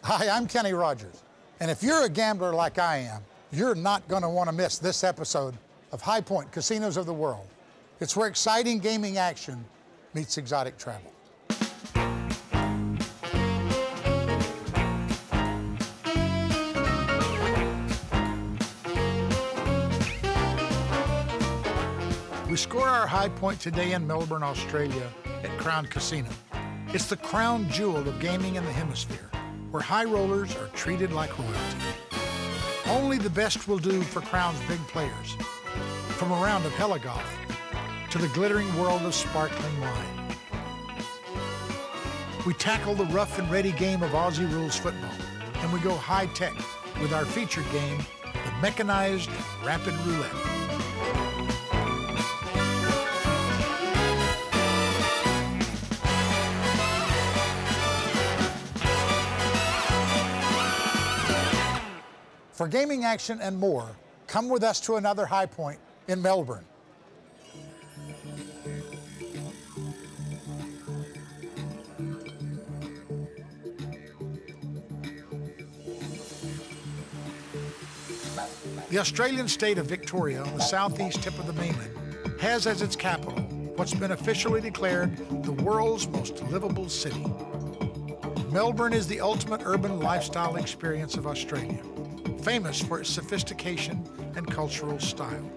Hi, I'm Kenny Rogers, and if you're a gambler like I am, you're not going to want to miss this episode of High Point Casinos of the World. It's where exciting gaming action meets exotic travel. We score our high point today in Melbourne, Australia at Crown Casino. It's the crown jewel of gaming in the hemisphere, where high rollers are treated like royalty. Only the best will do for Crown's big players, from a round of Heli-Golf to the glittering world of sparkling wine. We tackle the rough and ready game of Aussie rules football, and we go high-tech with our featured game, the mechanized rapid roulette. For gaming action and more, come with us to another high point in Melbourne. The Australian state of Victoria, on the southeast tip of the mainland, has as its capital what's been officially declared the world's most livable city. Melbourne is the ultimate urban lifestyle experience of Australia, famous for its sophistication and cultural style.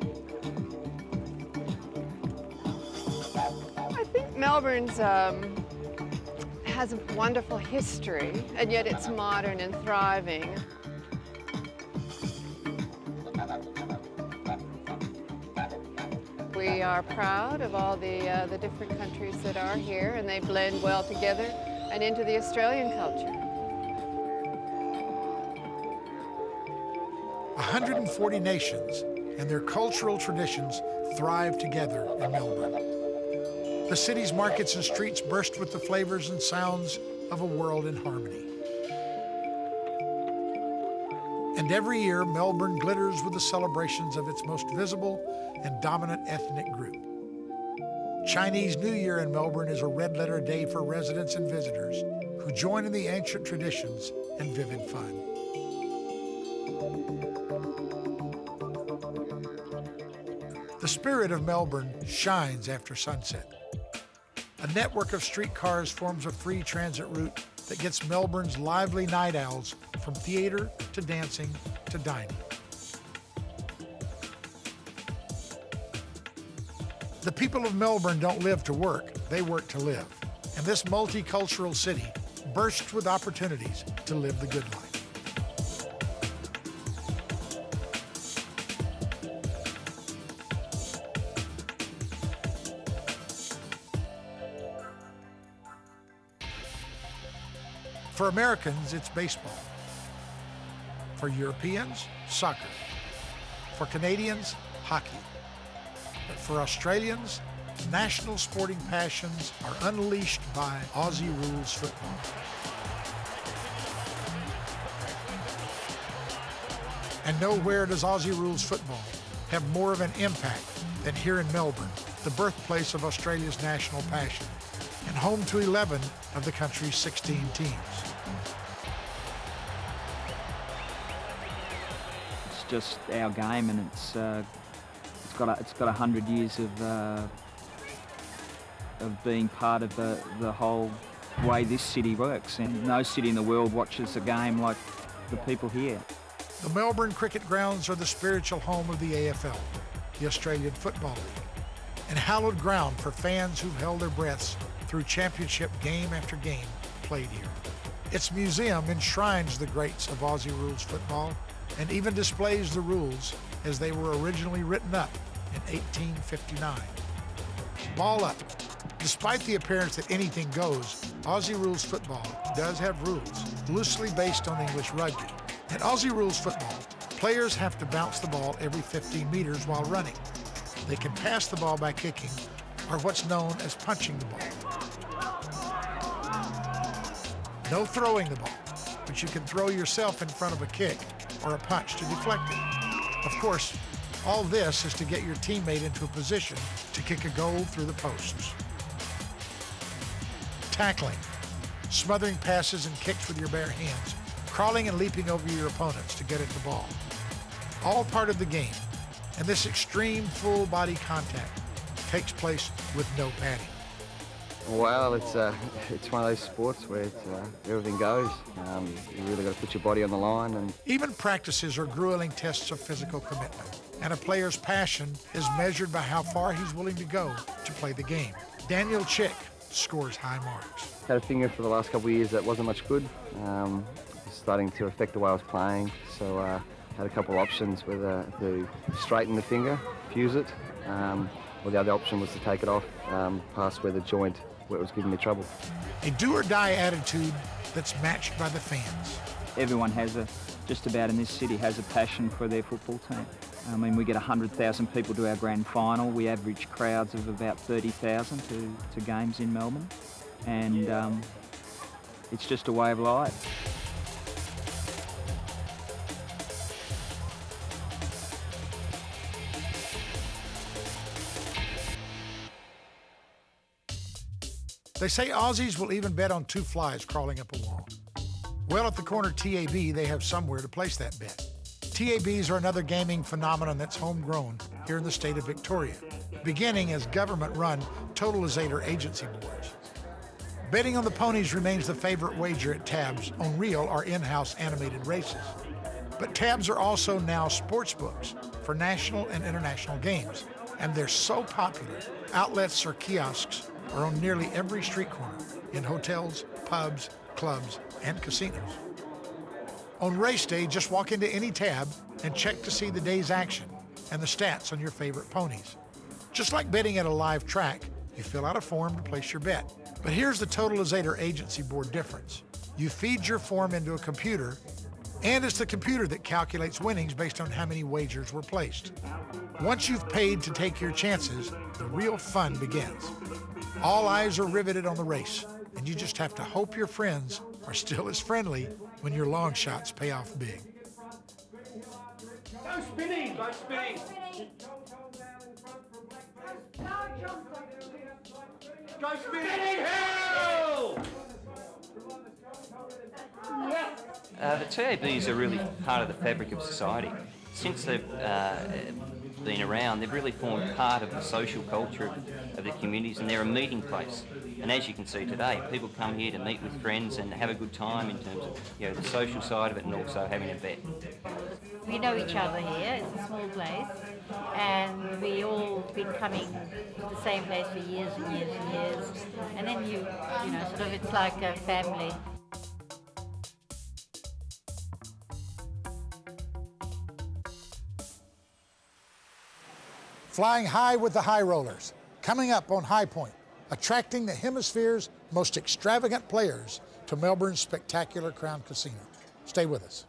I think Melbourne's has a wonderful history, and yet it's modern and thriving. We are proud of all the different countries that are here, and they blend well together and into the Australian culture. 140 nations and their cultural traditions thrive together in Melbourne. The city's markets and streets burst with the flavors and sounds of a world in harmony. And every year, Melbourne glitters with the celebrations of its most visible and dominant ethnic group. Chinese New Year in Melbourne is a red-letter day for residents and visitors who join in the ancient traditions and vivid fun. The spirit of Melbourne shines after sunset. A network of streetcars forms a free transit route that gets Melbourne's lively night owls from theater to dancing to dining. The people of Melbourne don't live to work, they work to live. And this multicultural city bursts with opportunities to live the good life. For Americans, it's baseball. For Europeans, soccer. For Canadians, hockey. But for Australians, national sporting passions are unleashed by Aussie rules football. And nowhere does Aussie rules football have more of an impact than here in Melbourne, the birthplace of Australia's national passion, and home to 11 of the country's 16 teams. It's just our game, and it's got 100 years of being part of the whole way this city works, and no city in the world watches a game like the people here. The Melbourne Cricket Grounds are the spiritual home of the AFL, the Australian Football League, and hallowed ground for fans who've held their breaths through championship game after game played here. Its museum enshrines the greats of Aussie rules football and even displays the rules as they were originally written up in 1859. Ball up. Despite the appearance that anything goes, Aussie rules football does have rules, loosely based on English rugby. In Aussie rules football, players have to bounce the ball every 15 meters while running. They can pass the ball by kicking, or what's known as punching the ball. No throwing the ball, but you can throw yourself in front of a kick or a punch to deflect it. Of course, all this is to get your teammate into a position to kick a goal through the posts. Tackling, smothering passes and kicks with your bare hands, crawling and leaping over your opponents to get at the ball. All part of the game, and this extreme full body contact takes place with no padding. Well, it's one of those sports where everything goes. You really got to put your body on the line. And even practices are grueling tests of physical commitment, and a player's passion is measured by how far he's willing to go to play the game. Daniel Chick scores high marks. Had a finger for the last couple of years that wasn't much good. It's starting to affect the way I was playing, so had a couple of options whether to straighten the finger, fuse it, or the other option was to take it off past where the joint where it was giving me trouble. A do-or-die attitude that's matched by the fans. Everyone just about in this city has a passion for their football team. I mean, we get 100,000 people to our grand final. We average crowds of about 30,000 to games in Melbourne. And it's just a way of life. They say Aussies will even bet on 2 flies crawling up a wall. Well, at the corner TAB, they have somewhere to place that bet. TABs are another gaming phenomenon that's homegrown here in the state of Victoria, beginning as government-run totalizator agency boards. Betting on the ponies remains the favorite wager at tabs on real or in-house animated races. But tabs are also now sports books for national and international games, and they're so popular, outlets or kiosks are on nearly every street corner, in hotels, pubs, clubs, and casinos. On race day, just walk into any tab and check to see the day's action and the stats on your favorite ponies. Just like betting at a live track, you fill out a form to place your bet. But here's the totalizator agency board difference. You feed your form into a computer, and it's the computer that calculates winnings based on how many wagers were placed. Once you've paid to take your chances, the real fun begins. All eyes are riveted on the race, and you just have to hope your friends are still as friendly when your long shots pay off big. Go spinning! Go spinning! Go spinning! Hill! The TABs are really part of the fabric of society. Since they've been around, they've really formed part of the social culture of the communities, and they're a meeting place. And as you can see today, people come here to meet with friends and have a good time in terms of the social side of it and also having a bet. We know each other here. It's a small place, and we all been coming to the same place for years and years and years. And then you know, sort of, it's like a family. Flying high with the high rollers, coming up on High Point, attracting the hemisphere's most extravagant players to Melbourne's spectacular Crown Casino. Stay with us.